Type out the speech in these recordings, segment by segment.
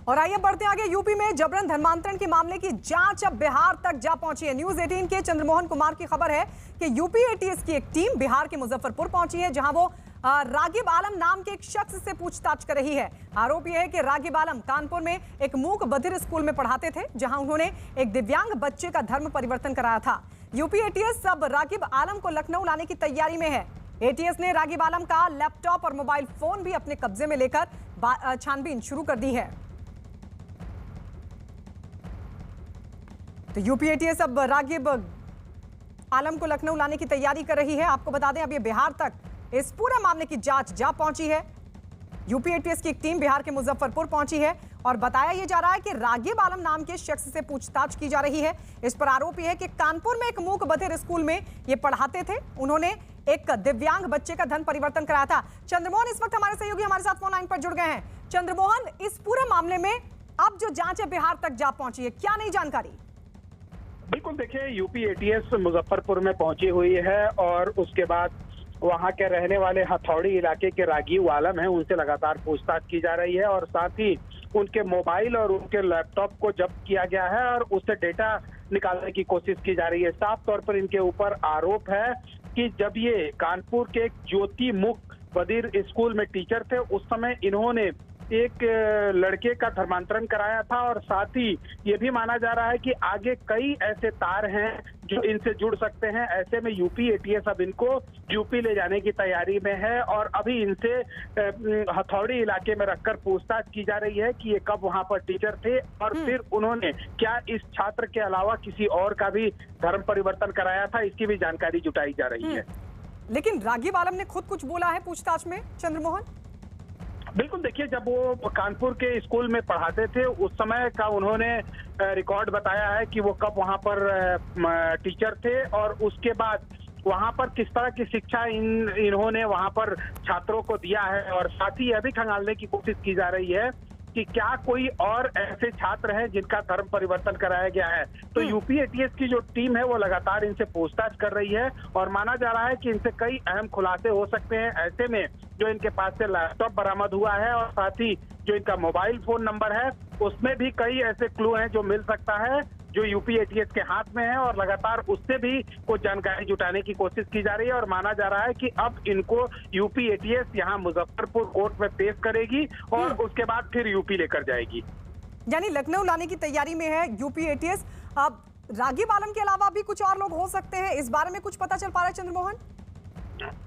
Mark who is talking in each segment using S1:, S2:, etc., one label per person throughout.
S1: और आइए बढ़ते आगे। यूपी में जबरन धर्मांतरण के मामले की जांच अब बिहार तक जा पहुंची है। न्यूज 18 के चंद्रमोहन कुमार की खबर है कि यूपी एटीएस की एक टीम बिहार के मुजफ्फरपुर पहुंची है, जहां वो रागिब आलम नाम के एक शख्स से पूछताछ कर रही है। आरोप यह है कि रागिब आलम कानपुर में एक मूक बधिर स्कूल में पढ़ाते थे, जहां उन्होंने एक दिव्यांग बच्चे का धर्म परिवर्तन कराया था। यूपी एटीएस अब रागिब आलम को लखनऊ लाने की तैयारी में है। एटीएस ने रागिब आलम का लैपटॉप और मोबाइल फोन भी अपने कब्जे में लेकर छानबीन शुरू कर दी है। तो यूपी एटीएस अब रागिब आलम को लखनऊ लाने की तैयारी कर रही है। आपको बता दें, अब ये बिहार तक इस पूरे मामले की जांच जा पहुंची है। यूपी एटीएस की एक टीम बिहार के मुजफ्फरपुर पहुंची है और बताया यह जा रहा है कि रागिब आलम नाम के शख्स से पूछताछ की जा रही है। इस पर आरोप यह है कि कानपुर में एक मूक बधिर स्कूल में ये पढ़ाते थे। उन्होंने एक दिव्यांग बच्चे का धर्म परिवर्तन कराया था। चंद्रमोहन इस वक्त हमारे सहयोगी हमारे साथ फोन लाइन पर जुड़ गए हैं। चंद्रमोहन, इस पूरे मामले में अब जो जांच है बिहार तक जा पहुंची है, क्या नई जानकारी?
S2: बिल्कुल, देखिए, यूपी एटीएस मुजफ्फरपुर में पहुंची हुई है और उसके बाद वहां के रहने वाले हथौड़ी इलाके के रागिब आलम हैं, उनसे लगातार पूछताछ की जा रही है और साथ ही उनके मोबाइल और उनके लैपटॉप को जब्त किया गया है और उससे डेटा निकालने की कोशिश की जा रही है। साफ तौर पर इनके ऊपर आरोप है कि जब ये कानपुर के ज्योति मुख बधिर स्कूल में टीचर थे, उस समय इन्होंने एक लड़के का धर्मांतरण कराया था और साथ ही ये भी माना जा रहा है कि आगे कई ऐसे तार हैं जो इनसे जुड़ सकते हैं। ऐसे में यूपी एटीएस अब इनको यूपी ले जाने की तैयारी में है और अभी इनसे हथौड़ी इलाके में रखकर पूछताछ की जा रही है कि ये कब वहां पर टीचर थे और फिर उन्होंने क्या इस छात्र के अलावा किसी और का भी धर्म परिवर्तन कराया था, इसकी भी जानकारी जुटाई जा रही है।
S1: लेकिन रागिब आलम ने खुद कुछ बोला है पूछताछ में, चंद्रमोहन?
S2: बिल्कुल, देखिए, जब वो कानपुर के स्कूल में पढ़ाते थे उस समय का उन्होंने रिकॉर्ड बताया है कि वो कब वहां पर टीचर थे और उसके बाद वहां पर किस तरह की शिक्षा इन्होंने वहां पर छात्रों को दिया है और साथ ही यह भी खंगालने की कोशिश की जा रही है कि क्या कोई और ऐसे छात्र हैं जिनका धर्म परिवर्तन कराया गया है। तो यूपी एटीएस की जो टीम है वो लगातार इनसे पूछताछ कर रही है और माना जा रहा है कि इनसे कई अहम खुलासे हो सकते हैं। ऐसे में जो इनके पास से लैपटॉप बरामद हुआ है और साथ ही जो इनका मोबाइल फोन नंबर है, उसमें भी कई ऐसे क्लू हैं जो मिल सकता है, जो यूपी एटीएस के हाथ में है और लगातार उससे भी कुछ जानकारी जुटाने की कोशिश की जा रही है और माना जा रहा है कि अब इनको यूपी एटीएस यहाँ मुजफ्फरपुर कोर्ट में पेश करेगी और उसके बाद फिर यूपी लेकर जाएगी।
S1: यानी लखनऊ लाने की तैयारी में है यूपी एटीएस। अब रागिब आलम के अलावा भी कुछ और लोग हो सकते हैं, इस बारे में कुछ पता चल पा रहा है चंद्रमोहन?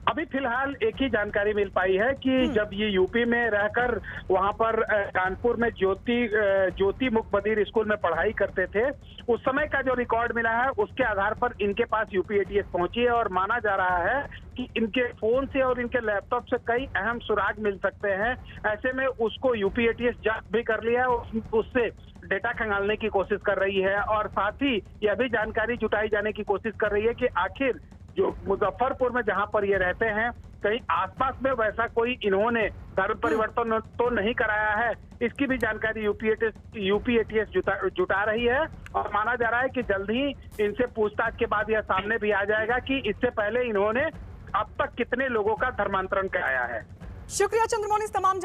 S2: अभी फिलहाल एक ही जानकारी मिल पाई है कि जब ये यूपी में रहकर वहां पर कानपुर में ज्योति मुख बधिर स्कूल में पढ़ाई करते थे, उस समय का जो रिकॉर्ड मिला है उसके आधार पर इनके पास यूपी एटीएस पहुंची है और माना जा रहा है कि इनके फोन से और इनके लैपटॉप से कई अहम सुराग मिल सकते हैं। ऐसे में उसको यूपी एटीएस जांच भी कर लिया है, उससे डेटा खंगालने की कोशिश कर रही है और साथ ही यह भी जानकारी जुटाई जाने की कोशिश कर रही है कि आखिर जो मुजफ्फरपुर में जहां पर ये रहते हैं, कहीं आसपास में वैसा कोई इन्होंने धर्म परिवर्तन तो नहीं कराया है। इसकी भी जानकारी यूपी एटीएस जुटा रही है और माना जा रहा है कि जल्द ही इनसे पूछताछ के बाद यह सामने भी आ जाएगा कि इससे पहले इन्होंने अब तक कितने लोगों का धर्मांतरण कराया है।
S1: शुक्रिया चंद्रमोहन इस तमाम